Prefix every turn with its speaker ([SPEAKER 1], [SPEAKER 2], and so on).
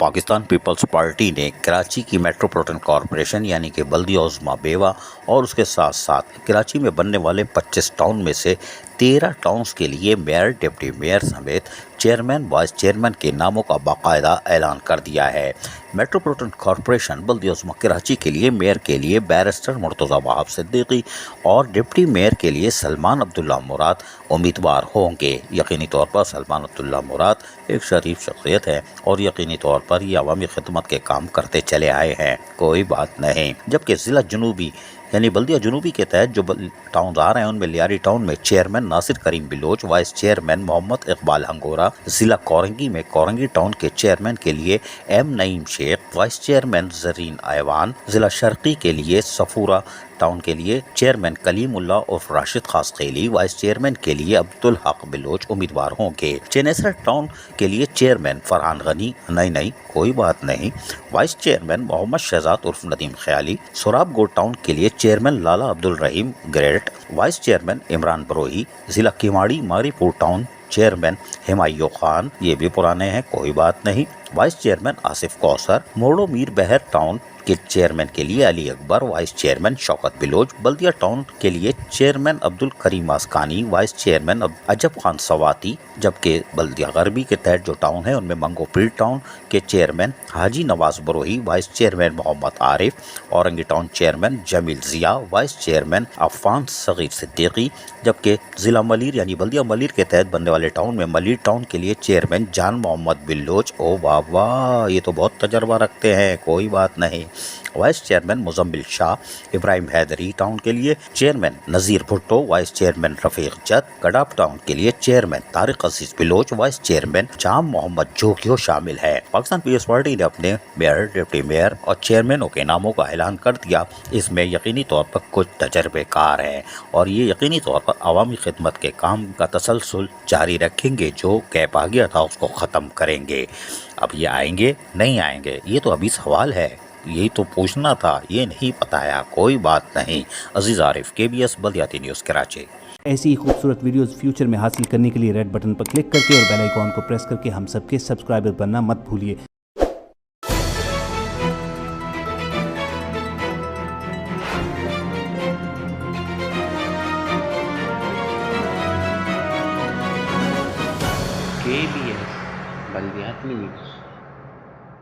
[SPEAKER 1] Pakistan Peoples party نے کراچی کی metropolitan corporation یعنی کہ بلدیہ عظمیٰ بیوہ اور اس کے ساتھ ساتھ کراچی میں بننے والے 25 ٹاؤن میں سے 13 ٹاؤنز کے لیے میئر، ڈپٹی میئر سمیت چیئرمین، وائس چیئرمین کے ناموں کا باقاعدہ اعلان کر دیا ہے۔ میٹروپولیٹن کارپوریشن بلدیہ عظمیٰ کراچی کے لیے میئر کے لیے بیرسٹر مرتضیٰ وہاب صدیقی اور ڈپٹی میئر کے لیے سلمان عبداللہ مراد امیدوار ہوں گے۔ یقینی طور پر سلمان عبداللہ مراد ایک شریف شخصیت ہے اور یقینی طور پر یہ عوامی خدمت کے کام کرتے چلے آئے ہیں، کوئی بات نہیں۔ جبکہ ضلع جنوبی یعنی بلدیہ جنوبی کے تحت جو ٹاؤنز آ رہے ہیں ان میں لیاری ٹاؤن میں چیئرمین ناصر کریم بلوچ، وائس چیئرمین محمد اقبال ہنگورہ، ضلع کورنگی میں کورنگی ٹاؤن کے چیئرمین کے لیے ایم نعیم شیخ، وائس چیئرمین زرین ایوان، ضلع شرقی کے لیے صفورہ ٹاؤن کے لیے چیئرمین کلیم اللہ اور راشد خاسقیلی، وائس چیئرمین کے لیے عبدالحق بلوچ امیدوار ہوں گے۔ چینسر ٹاؤن کے لیے چیئرمین فرحان غنی، نہیں کوئی بات نہیں، وائس چیئرمین محمد شہزاد عرف ندیم خیالی، سوراب گوڑ ٹاؤن کے لیے چیئرمین لالا Abdul Rahim great, vice chairman Imran Brohi, ضلع کیواڑی ماری پور ٹاؤن چیئرمین ہمایوں خان، یہ بھی پرانے ہیں کوئی بات نہیں، وائس چیئرمین آصف کوثر، موڑو میر بہر ٹاؤن کے چیئرمین کے لیے علی اکبر، وائس چیئرمین شوکت بلوچ، بلدیہ ٹاؤن کے لیے چیئرمین عبدالکریم آسکانی، وائس چیئرمین عجب خان سواتی، جبکہ بلدیہ غربی کے تحت جو ٹاؤن ہیں ان میں منگو پیر ٹاؤن کے چیئرمین حاجی نواز بروہی، وائس چیئرمین محمد عارف، اورنگی ٹاؤن چیئرمین جمیل ضیاء، وائس چیئرمین عفان صغیر صدیقی، جبکہ ضلع ملیر یعنی بلدیہ ملیر کے تحت بننے والے ٹاؤن میں ملیر ٹاؤن کے لیے چیئرمین جان محمد بلوچ، او واہ واہ یہ تو بہت تجربہ رکھتے ہیں کوئی بات نہیں، vice chairman Muzammil Shah, Ibrahim Hyderi town کے لیے chairman Nazir Bhutto, vice chairman Rafiq Jat, Gadap town کے لیے chairman Tariq Aziz Baloch, vice chairman Jam Muhammad Jogio شامل ہے۔ پاکستان پیپلز پارٹی نے اپنے میئر، ڈپٹی میئر اور چیئرمینوں کے ناموں کا اعلان کر دیا۔ اس میں یقینی طور پر کچھ تجربے کار ہیں اور یہ یقینی طور پر عوامی خدمت کے کام کا تسلسل جاری رکھیں گے، جو گیپ آ گیا تھا اس کو ختم کریں گے۔ اب یہ آئیں گے نہیں آئیں گے یہ تو ابھی سوال ہے، یہی تو پوچھنا تھا، یہ نہیں بتایا، کوئی بات نہیں۔ عزیز عارف، KBS بلدیاتی نیوز کراچی۔
[SPEAKER 2] ایسی ہی خوبصورت ویڈیوز فیوچر میں حاصل کرنے کے لیے ریڈ بٹن پر کلک کر کے اور بیل آئیکن کو پریس کر کے ہم سب کے سبسکرائبر بننا مت بھولیے۔
[SPEAKER 3] KBS بلدیاتی نیوز۔